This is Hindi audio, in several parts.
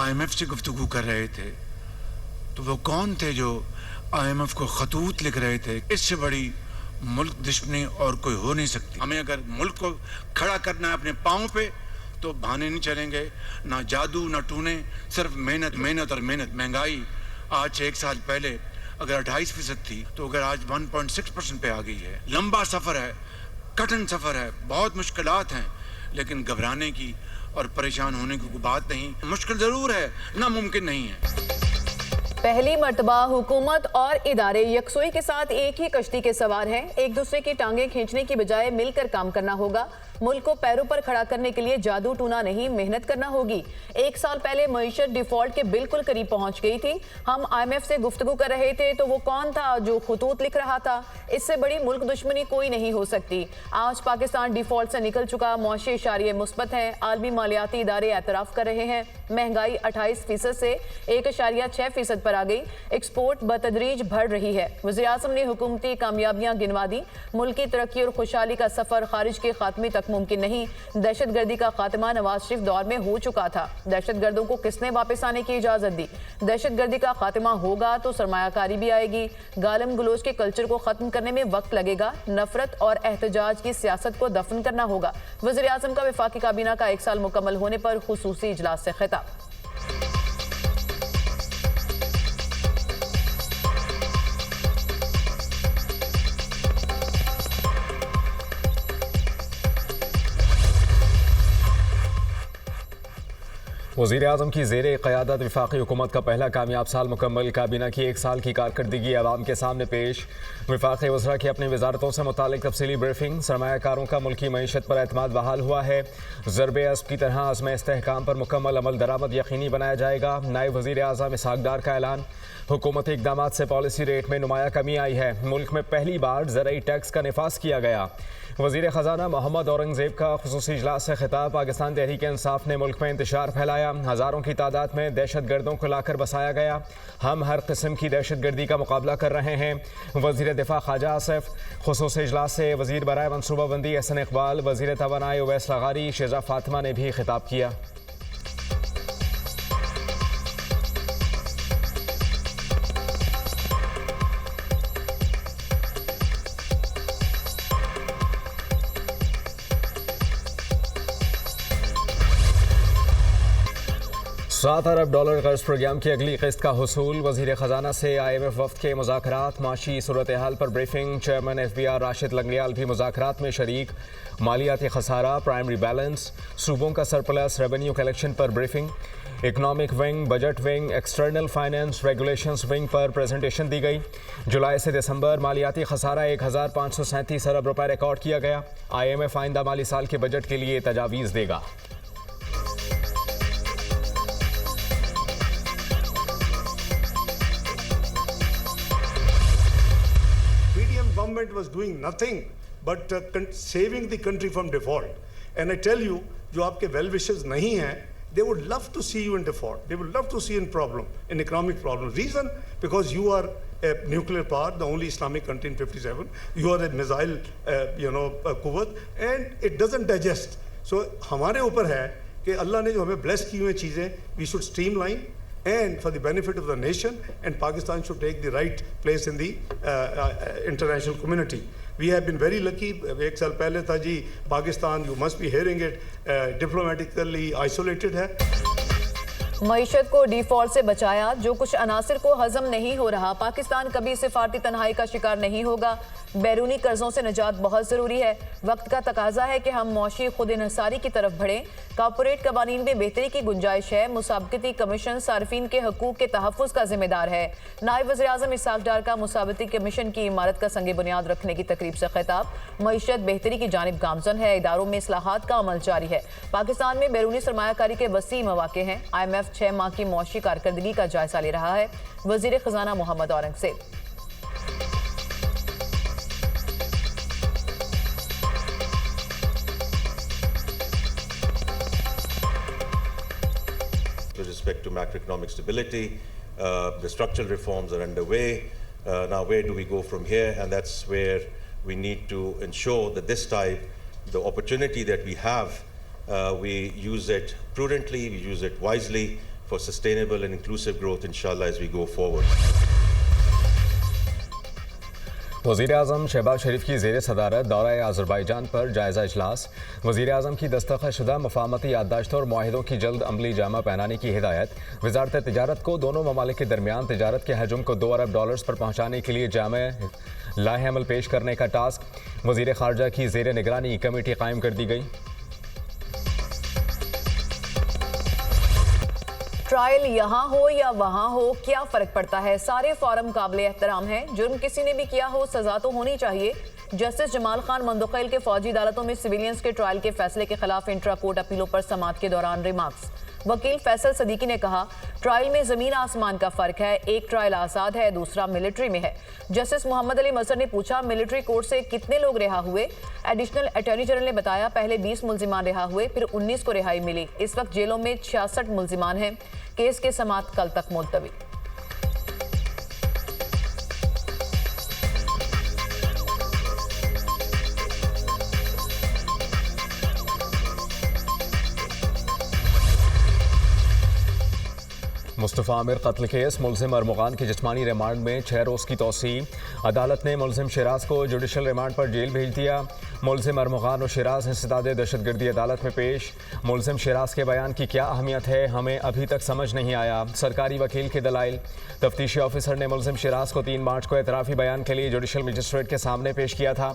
IMF से गुफ्तगू कर रहे थे, तो वो कौन थे जो IMF को खतूत लिख रहे थे? इससे बड़ी मुल्क दुश्मनी और कोई हो नहीं सकती। हमें अगर मुल्क को खड़ा करना है अपने पाँव पे, तो बहाने नहीं चलेंगे, ना जादू ना टूने, सिर्फ मेहनत मेहनत और मेहनत। महंगाई आज से 1 साल पहले अगर 28% थी, तो अगर आज 1.6% पे आ गई है। लंबा सफ़र है, कठिन सफ़र है, बहुत मुश्किलात हैं, लेकिन घबराने की और परेशान होने की कोई बात नहीं। मुश्किल ज़रूर है, नामुमकिन नहीं है। पहली मर्तबा हुकूमत और इदारे यकसुई के साथ एक ही कश्ती के सवार हैं। एक दूसरे की टांगें खींचने की बजाय मिलकर काम करना होगा। मुल्क को पैरों पर खड़ा करने के लिए जादू टूना नहीं, मेहनत करना होगी। 1 साल पहले मईशत डिफॉल्ट के बिल्कुल करीब पहुंच गई थी। हम IMF से गुफ्तगू कर रहे थे, तो वो कौन था जो खतूत लिख रहा था? इससे बड़ी मुल्क दुश्मनी कोई नहीं हो सकती। आज पाकिस्तान डिफॉल्ट से निकल चुका, मुआशी इशारे मुस्बत हैं। आलमी मालियाती इदारे एतराफ़ कर रहे हैं। महंगाई 28% से 1.6% पर आ गई। एक्सपोर्ट बतदरीज बढ़ रही है। वज़ीर-ए-आज़म ने हुकूमती कामयाबियां गिनवा दी। मुल्क की तरक्की और खुशहाली का सफर खारिज के खात्मे तक मुमकिन नहीं। दहशतगर्दी का खात्मा नवाज शरीफ दौर में हो चुका था। दहशतगर्दों को किसने वापस आने की इजाजत दी? दहशतगर्दी का खात्मा होगा तो सरमायाकारी भी आएगी। गालम गलोच के कल्चर को खत्म करने में वक्त लगेगा। नफरत और एहतजाज की सियासत को दफन करना होगा। वज़ीर-ए-आज़म का वफाकी काबीना का 1 साल मुकम्मल होने पर खुसूसी इजलास से खिताब। वज़ीर-ए-आज़म की ज़ेरे क़यादत वफ़ाक़ी हुकूमत का पहला कामयाब साल मुकम्मल। काबीना की 1 साल की कारकर्दगी अवाम के सामने पेश। वफ़ाक़ी वज़रा की अपनी वज़ारतों से मुतालिक तफसीली ब्रीफिंग। सरमायाकारों का मुल्की मईशत पर एतमाद बहाल हुआ है। ज़रबे अस्ब की तरह अज़्म इस्तेहकाम पर मुकम्मल अमल दरामद यकीनी बनाया जाएगा। नायब वज़ीर-ए-आज़म इसहाक़ डार का ऐलान। हुकूमती इक़दामात से पॉलिसी रेट में नुमाया कमी आई है। मुल्क में पहली बार ज़रई टैक्स का निफाज किया गया। वज़ीर ख़ज़ाना मोहम्मद औरंगज़ेब का खुसूसी इजलास से खिताब। पाकिस्तान तहरीक इंसाफ ने मुल्क में इंतशार फैलाया। हज़ारों की तादाद में दहशत गर्दों को लाकर बसाया गया। हम हर किस्म की दहशत गर्दी का मुकाबला कर रहे हैं। वज़ीर दिफा ख्वाजा आसिफ। खुसूसी इजलास से वज़ीर बराए मनसूबाबंदी एहसन इकबाल, वज़ीर तवानाई उवैस लगारी, शेजा फातिमा ने भी खिताब किया। $7 अरब कर्ज प्रोग्राम की अगली किस्त का हुसूल। वज़ीर ख़ज़ाना से IMF वफ़द के मुज़ाकरात। माशी सूरत हाल पर briefing. Chairman FBR Rashid Langrial भी मुज़ाकरात में शरीक। मालियाती खसारा, प्राइमरी बैलेंस, सूबों का सरप्लस, रेवेन्यू कलेक्शन पर briefing. Economic wing, budget wing, external finance regulations wing पर प्रेजेंटेशन दी गई। जुलाई से दिसंबर मालियाती खसारा 1537 अरब रुपये रिकॉर्ड किया गया। IMF आइंदा माली साल के बजट के लिए तजावीज़ देगा। Government was doing nothing but saving the country from default. And I tell you, जो आपके well wishers नहीं हैं, they would love to see you in default. They would love to see you in problem, in economic problem. Reason? Because you are a nuclear power, the only Islamic country in 57. You are a missile, quwwat, and it doesn't digest. So हमारे ऊपर है कि अल्लाह ने जो हमें bless की हुई चीजें, we should streamline. And for the benefit of the nation, and Pakistan should take the right place in the international community. We have been very lucky. 1 साल पहले था जी Pakistan, you must be hearing it, diplomatically isolated है। मईशत को डिफॉल्ट से बचाया। जो कुछ अनासिर को हजम नहीं हो रहा, पाकिस्तान कभी सिफारती तन्हाई का शिकार नहीं होगा। बैरूनी कर्जों से निजात बहुत ज़रूरी है। वक्त का तकाजा है कि हम मौशी खुद इन्हसारी की तरफ बढ़ें। कॉर्पोरेट कवानीन में बेहतरी की गुंजाइश है। मुसाबकती कमीशन सार्फिन के हकूक़ के तहफ़्फ़ुज़ का जिम्मेदार है। नायब वज़ीर-ए-आज़म इसहाक़ डार का मुसाबकती कमीशन की इमारत का संग बुनियाद रखने की तकरीब से खिताब। मईशत बेहतरी की जानिब गामज़न है। इदारों में इस्लाहात का अमल जारी है। पाकिस्तान में बैरूनी सरमायाकारी के वसी मौक़े हैं। IMF 6 माह की मौशी कारकर्दगी का जायजा ले रहा है। वज़ीर ख़ज़ाना Mohammad Aurangzeb. With respect to macroeconomic stability, the structural reforms are underway. Now where do we go from here? And that's where we need to ensure that this time the opportunity that we have, we use it prudently, we use it wisely for sustainable and inclusive growth, inshallah, as we go forward. वज़ीर-ए-आज़म शहबाज शरीफ की ज़ेर सदारत दौरा अज़रबैजान पर जायज़ा इजलास। वज़ीर-ए-आज़म की दस्तखतशुदा मफ़ाहमती याददाश्तों और मुआहिदों की जल्द अमली जामा पहनाने की हिदायत। वज़ारत तिजारत को दोनों ममालिक के दरमियान तिजारत के हजम को $2 अरब पर पहुँचाने के लिए जामा लाहे अमल पेश करने का टास्क। वज़ीर ख़ारजा की ज़ेर निगरानी कमेटी कायम कर दी गई। ट्रायल यहाँ हो या वहाँ हो, क्या फर्क पड़ता है? सारे फॉरम काबिल एहतराम है। जुर्म किसी ने भी किया हो, सजा तो होनी चाहिए। जस्टिस जमाल खान मंदुखैल के फौजी अदालतों में सिविलियंस के ट्रायल के फैसले के खिलाफ इंट्रा कोर्ट अपीलों पर समाअत के दौरान रिमार्क्स। वकील फैसल सदीकी ने कहा, ट्रायल में जमीन आसमान का फर्क है। एक ट्रायल आजाद है, दूसरा मिलिट्री में है। जस्टिस मोहम्मद अली मजहर ने पूछा, मिलिट्री कोर्ट से कितने लोग रिहा हुए? एडिशनल अटॉर्नी जनरल ने बताया, पहले 20 मुल्जिमान रिहा हुए, फिर 19 को रिहाई मिली। इस वक्त जेलों में 66 मुल्जिमान हैं। केस के समाअत कल तक मुलतवी। मुस्तफ़ा आमिर कत्ल केस, मुलजिम अरमुगान की जिस्मानी रिमांड में 6 रोज़ की तोसी। अदालत ने मुलजिम शिराज को जुडिशल रिमांड पर जेल भेज दिया। मुलजिम अरमुगान और शिराज इंसदाद दहशतगर्दी अदालत में पेश। मुलजिम शिराज के बयान की क्या अहमियत है, हमें अभी तक समझ नहीं आया। सरकारी वकील के दलाइल। तफ्तीशी ऑफिसर ने मुलजिम शिराज को 3 मार्च को एतराफ़ी बयान के लिए जुडिशल मजिस्ट्रेट के सामने पेश किया था।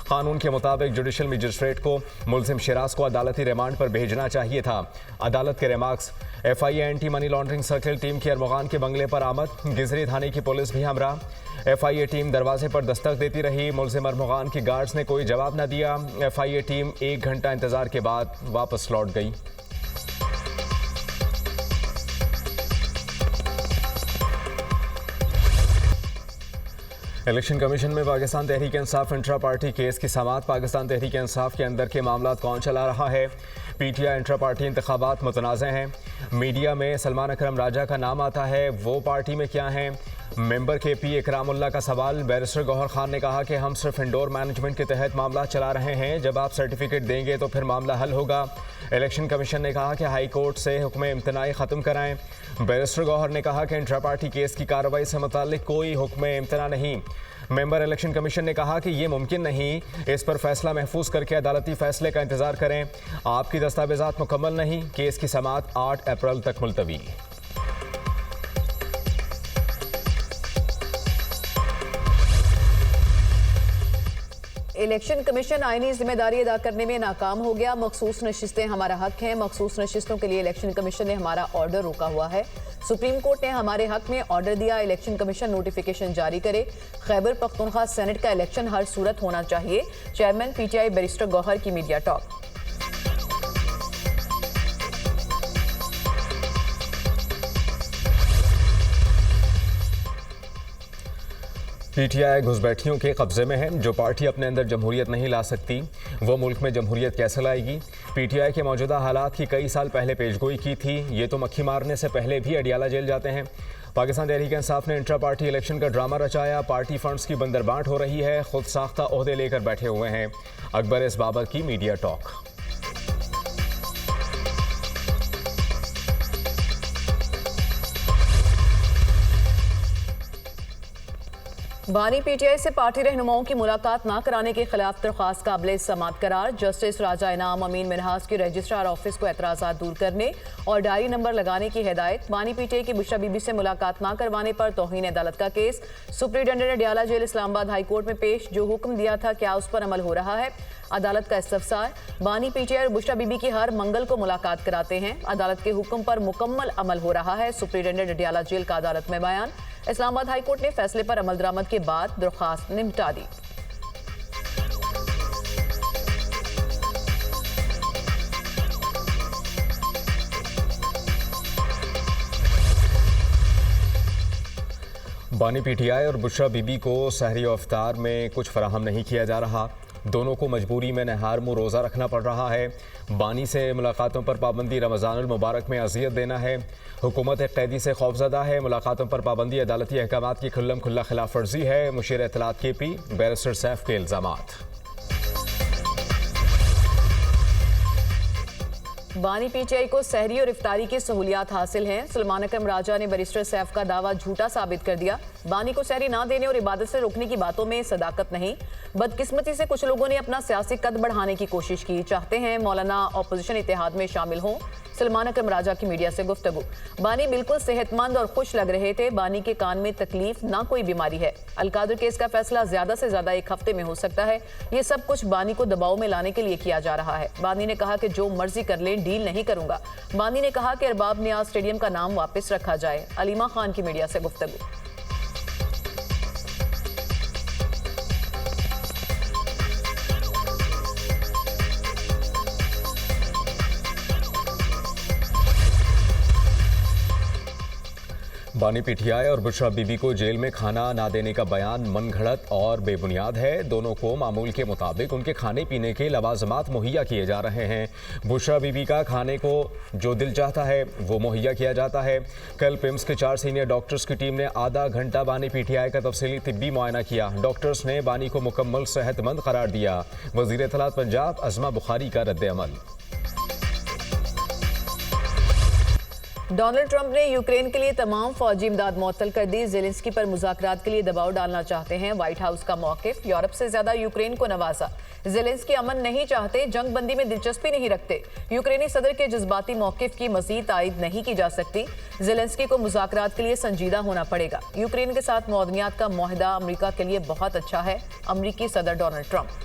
कानून के मुताबिक जुडिशल मजिस्ट्रेट को मुलजिम शिराज को अदालती रिमांड पर भेजना चाहिए था। अदालत के remarks. FIA anti money laundering circle team की अरमुगान के बंगले पर आमद। गिजरी थाने की पुलिस भी हमरा। FIA टीम दरवाजे पर दस्तक देती रही। मुलजिम अरमुगान की गार्ड्स ने कोई जवाब न दिया। FIA टीम 1 घंटा इंतजार के बाद वापस लौट गई। इलेक्शन कमीशन में Pakistan Tehreek Insaf intra party case की समाअत। पाकिस्तान तहरीक इंसाफ के अंदर के मामला कौन चला रहा है? PTI इंट्रा पार्टी इंतखाबात मुतनाज़ हैं। मीडिया में सलमान अकरम राजा का नाम आता है, वो पार्टी में क्या हैं? मेंबर KP इकरामुल्ला का सवाल। बैरिस्टर गौहर खान ने कहा कि हम सिर्फ इंडोर मैनेजमेंट के तहत मामला चला रहे हैं, जब आप सर्टिफिकेट देंगे तो फिर मामला हल होगा। इलेक्शन कमीशन ने कहा कि हाई कोर्ट से हुक्म इम्तनाई ख़त्म कराएं। बैरिस्टर गौहर ने कहा कि इंट्रा पार्टी केस की कार्रवाई से मुताल्लिक कोई हुक्म इम्तना नहीं। मेंबर इलेक्शन कमीशन ने कहा कि ये मुमकिन नहीं, इस पर फैसला महफूज करके अदालती फैसले का इंतजार करें। आपकी दस्तावेजात मुकम्मल नहीं। केस की समाअत 8 अप्रैल तक मुलतवी। इलेक्शन कमीशन आईनी जिम्मेदारी अदा करने में नाकाम हो गया। मखसूस नशिस्तें हमारा हक हैं। मखसूस नशिस्तों के लिए इलेक्शन कमीशन ने हमारा ऑर्डर रोका हुआ है। सुप्रीम कोर्ट ने हमारे हक में ऑर्डर दिया, इलेक्शन कमीशन नोटिफिकेशन जारी करे। खैबर पख्तूनख्वा सेनेट का इलेक्शन हर सूरत होना चाहिए। चेयरमैन PTI बैरिस्टर गौहर की मीडिया टॉक। PTI घुसपैठियों के कब्जे में है। जो पार्टी अपने अंदर जमहूरियत नहीं ला सकती, वो मुल्क में जमहूरियत कैसे लाएगी? PTI के मौजूदा हालात की कई साल पहले पेशगोई की थी। ये तो मक्खी मारने से पहले भी अडियाला जेल जाते हैं। पाकिस्तान तहरीक इंसाफ ने इंट्रा पार्टी इलेक्शन का ड्रामा रचाया। पार्टी फंड्स की बंदरबांट हो रही है। खुद साख्ता ओहदे लेकर बैठे हुए हैं। अकबर इस बाबत की मीडिया टॉक। बानी PTI से पार्टी रहनुमाओं की मुलाकात न कराने के खिलाफ दरख्वास्त काबिल समाअत करार। जस्टिस राजा इनाम अमीन मिनहास की रजिस्ट्रार ऑफिस को एतराज़ात दूर करने और डायरी नंबर लगाने की हिदायत। बानी PTI की बुशरा बीबी से मुलाकात न करवाने पर तौहीन अदालत का केस। Superintendent Adiala jail Islamabad high court में पेश। जो हुक्म दिया था क्या उस पर अमल हो रहा है? अदालत का इस्तफसार। बानी PTI और बुशरा बीबी की हर मंगल को मुलाकात कराते हैं। अदालत के हुक्म पर मुकम्मल अमल हो रहा है। सुप्रीटेंडेंट अडियाला जेल का अदालत में बयान। इस्लामाबाद हाई कोर्ट ने फैसले पर अमल दरामद के बाद दरख्वास्त निपटा दी। बानी PTI और बुशरा बीबी को सहरी और इफ्तार में कुछ फराहम नहीं किया जा रहा। दोनों को मजबूरी में नहार मुँह रोज़ा रखना पड़ रहा है। बानी से मुलाकातों पर पाबंदी रमज़ानुल मुबारक में अज़ियत देना है। हुकूमत एक कैदी से खौफज़दा है। मुलाकातों पर पाबंदी अदालती अहकामात की खुल्लम खुल्ला खिलाफ वर्जी है। मुशीर इत्तलात KP बैरिस्टर सैफ के इल्ज़ामात। बानी पीटीआई को सहरी और इफ्तारी की सहूलियात हासिल हैं। सलमान अकरम राजा ने बैरिस्टर सैफ का दावा झूठा साबित कर दिया। बानी को सहरी ना देने और इबादत से रोकने की बातों में सदाकत नहीं, बदकिस्मती से कुछ लोगों ने अपना सियासी कद बढ़ाने की कोशिश की। चाहते हैं मौलाना अपोजिशन इत्तेहाद में शामिल हों। सलमान अकरम राजा की मीडिया से गुफ्तगू। बानी बिल्कुल सेहतमंद और खुश लग रहे थे। बानी के कान में तकलीफ ना कोई बीमारी है। अलकादर केस का फैसला ज्यादा से ज्यादा 1 हफ्ते में हो सकता है। ये सब कुछ बानी को दबाव में लाने के लिए किया जा रहा है। बानी ने कहा कि जो मर्जी कर लें, डील नहीं करूंगा। बानी ने कहा कि अरबाब नियाज स्टेडियम का नाम वापस रखा जाए। अलीमा खान की मीडिया से गुफ्तगू। बानी पीटीआई और बुशरा बीबी को जेल में खाना ना देने का बयान मनगढ़ंत और बेबुनियाद है। दोनों को मामूल के मुताबिक उनके खाने पीने के लवाजमात मुहैया किए जा रहे हैं। बुशरा बीबी का खाने को जो दिल चाहता है वो मुहैया किया जाता है। कल पिम्स के 4 सीनियर डॉक्टर्स की टीम ने आधा घंटा बानी पीटीआई का तफसीली तिब्बी मुआयना किया। डॉक्टर्स ने बानी को मुकम्मल सेहतमंद करार दिया। वज़ीर इत्तलात पंजाब अज़मा बुखारी का रद्द-ए-अमल। डोनाल्ड ट्रंप ने यूक्रेन के लिए तमाम फौजी इमदाद मुअत्तल कर दी। ज़ेलेंस्की पर मुज़ाकरात के लिए दबाव डालना चाहते हैं। व्हाइट हाउस का मौक़िफ़, यूरोप से ज्यादा यूक्रेन को नवाजा। ज़ेलेंस्की अमन नहीं चाहते, जंग बंदी में दिलचस्पी नहीं रखते। यूक्रेनी सदर के जज्बाती मौक़िफ़ की मज़ीद तायद नहीं की जा सकती। ज़ेलेंस्की को मुज़ाकरात के लिए संजीदा होना पड़ेगा। यूक्रेन के साथ मौदनियात का मुआहदा अमरीका के लिए बहुत अच्छा है। अमरीकी सदर डोनाल्ड ट्रंप।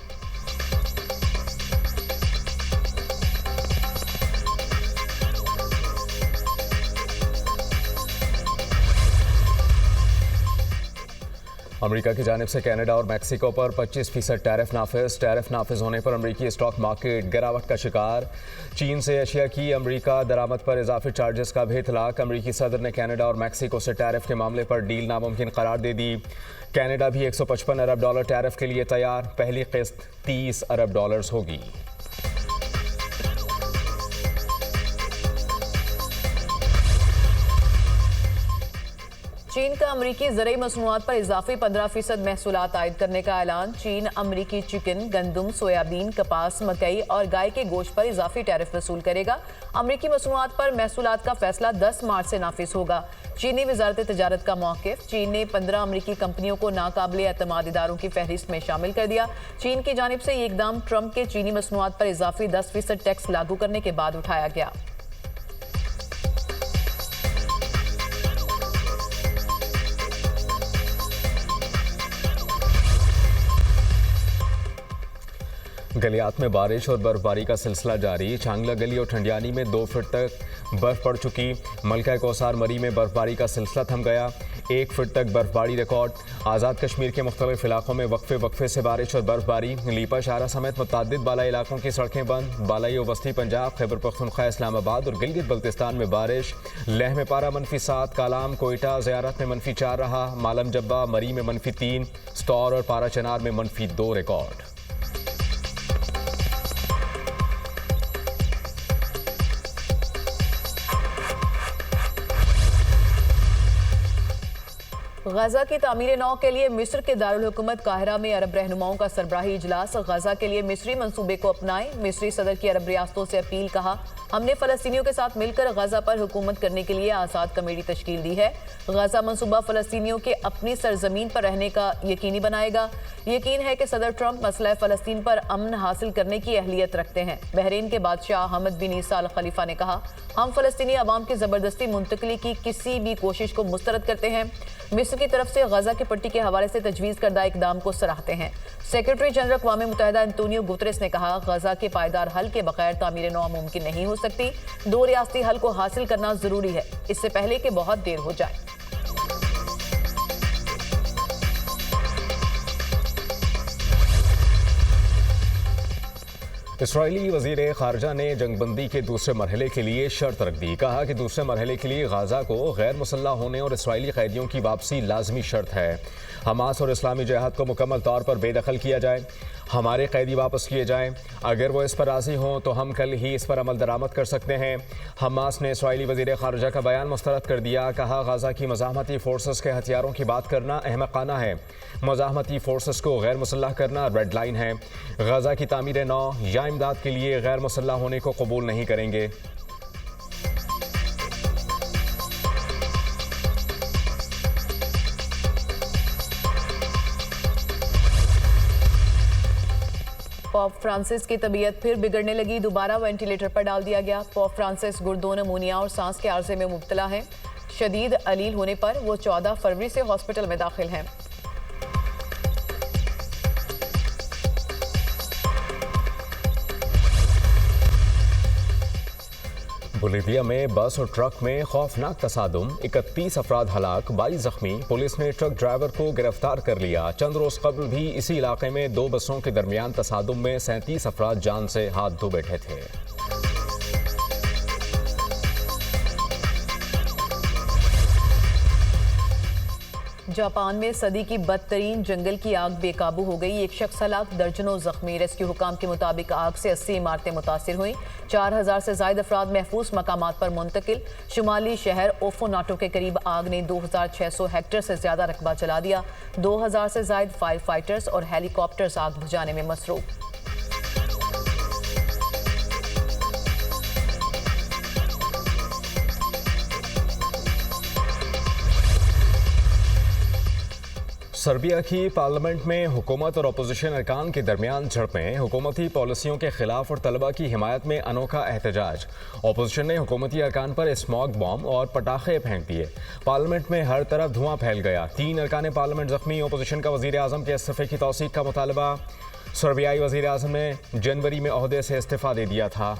अमेरिका की जानिब से कनाडा और मैक्सिको पर 25% टैरिफ नाफिज होने पर अमेरिकी स्टॉक मार्केट गिरावट का शिकार। चीन से एशिया की अमेरिका दरामद पर इजाफी चार्जेस का भी इतलाक। अमेरिकी सदर ने कनाडा और मैक्सिको से टैरिफ के मामले पर डील नामुमकिन करार दे दी। कनाडा भी $155 अरब टैरिफ के लिए तैयार। पहली किस्त $30 अरब होगी। चीन का अमरीकी ज़रूरी मसनूआत पर इजाफी 15% महसूलात आयद करने का ऐलान। चीन अमरीकी चिकन, गंदम, सोयाबीन, कपास, मकई और गाय के गोश्त पर इजाफी टैरिफ वसूल करेगा। अमरीकी मसनूआत पर महसूलात का फैसला 10 मार्च से नाफिज होगा। चीनी वजारत तजारत का मौक़िफ़। चीन ने 15 अमरीकी कंपनियों को नाकाबिले एतमाद इदारों की फहरिस्त में शामिल कर दिया। चीन की जानिब से ये इकदाम ट्रंप के चीनी मसनूआत पर इजाफी 10% टैक्स लागू करने के बाद उठाया गया। गलियात में बारिश और बर्फबारी का सिलसिला जारी। चांगला गली और ठंडियानी में 2 फुट तक बर्फ पड़ चुकी। मलका कौसार मरी में बर्फबारी का सिलसिला थम गया। 1 फुट तक बर्फबारी रिकॉर्ड। आज़ाद कश्मीर के मुख्तलिफ इलाकों में वक्फे से बारिश और बर्फबारी। लीपा शारा समेत मुतअद्दिद बालाई इलाकों की सड़कें बंद। बालाई और वस्ती पंजाब, खैबर पख्तूनख्वा, इस्लामाबाद और गिलगित बल्तिस्तान में बारिश। लेह में पारा -7, कालाम, कोयटा, ज़ियारत में -4 रहा। मालम जब्बा, मरी में -3, स्टौर और पारा चनार में -2 रिकॉर्ड। गजा की तामीर नौ के लिए मिस्र के दारुल हुकूमत काहिरा में अरब रहनुमाओं का सरबराही इजलास। गजा के लिए मिस्री मंसूबे को अपनाएं। मिस्री सदर की अरब रियासतों से अपील। कहा, हमने फ़लस्तीनियों के साथ मिलकर गजा पर हुकूमत करने के लिए आज़ाद कमेटी तश्कील दी है। गजा मंसूबा फ़लस्तीनियों के अपनी सरजमीन पर रहने का यकीनी बनाएगा। यकीन है कि सदर ट्रंप मसला फ़लस्तीन पर अमन हासिल करने की अहलियत रखते हैं। बहरीन के बादशाह हमद बिन ईसा अल खलीफा ने कहा, हम फ़लस्तीनी अवाम की ज़बरदस्ती मुंतकली की किसी भी कोशिश को मुस्तरद करते हैं। मिस्र की तरफ से गजा की पट्टी के हवाले से तजवीज़ करदा इकदाम को सराहते हैं। सेक्रेटरी जनरल अक़वाम मुत्तहिदा एंटोनियो गुतरेस ने कहा, गजा के पायदार हल के बगैर तामीर नौ मुमकिन नहीं हो सकती। 2 रियासती हल को हासिल करना जरूरी है, इससे पहले कि बहुत देर हो जाए। इसराइली वज़ीर ख़ारजा ने जंगबंदी के दूसरे मरहले के लिए शर्त रख दी। कहा कि दूसरे मरहले के लिए गाज़ा को गैर मुसल्लह होने और इसराइली कैदियों की वापसी लाजमी शर्त है। हमास और इस्लामी जिहाद को मुकम्मल तौर पर बेदखल किया जाए। हमारे कैदी वापस किए जाएं। अगर वो इस पर राज़ी हों तो हम कल ही इस पर अमल दरामद कर सकते हैं। हमास ने इसराइली वज़ीर ख़ारिजा का बयान मुस्तरद कर दिया। कहा, गाज़ा की मज़ाहमती फ़ोर्सेस के हथियारों की बात करना अहमक़ाना है। मज़ाहमती फ़ोर्सेस को गैर मुसल्लह करना रेड लाइन है। गाज़ा की तामीर नौ या इमदाद के लिए गैर मुसल्लह होने को कबूल नहीं करेंगे। पॉप फ्रांसिस की तबीयत फिर बिगड़ने लगी। दोबारा वेंटिलेटर पर डाल दिया गया। पॉप फ्रांसिस गुर्दों, निमोनिया और सांस के आर्जे में मुब्तला है। शदीद अलील होने पर वो 14 फरवरी से हॉस्पिटल में दाखिल हैं। बोलीविया में बस और ट्रक में खौफनाक तसादुम, 31 अफराद हलाक, 22 जख्मी। पुलिस ने ट्रक ड्राइवर को गिरफ्तार कर लिया। चंद रोज कबल भी इसी इलाके में 2 बसों के दरमियान तसादुम में 37 अफराद जान से हाथ धो बैठे थे। जापान में सदी की बदतरीन जंगल की आग बेकाबू हो गई। एक शख्स हलाक, दर्जनों जख्मी। रेस्क्यू हुकाम के मुताबिक आग से 80 इमारतें मुतासिर हुई। 4000 से ज्यादा अफराद महफूज मकामात पर मुंतकिल। शुमाली शहर ओफोनाटो के करीब आग ने 2600 हेक्टेयर से ज्यादा रकबा जला दिया। 2000 से ज्यादा फायर फाइटर्स और हेलीकॉप्टर्स आग बुझाने में मसरूफ। सर्बिया की पार्लियामेंट में हुकूमत और अपोजिशन अरकान के दरमियान झड़पें। हुकूमती पॉलिसियों के खिलाफ और तलबा की हिमायत में अनोखा एहतजाज। अपोजिशन ने हुकूमती अरकान पर स्मोक बॉम्ब और पटाखे फेंक दिए। पार्लियामेंट में हर तरफ धुआं फैल गया। 3 अरकान पार्लियामेंट जख्मी। अपोजिशन का वज़ीर आज़म के इस्तीफ़े की तौसीक का मुतालबा। सर्बियाई वज़ीर आज़म ने जनवरी में ओहदे से इस्तीफ़ा दे दिया था।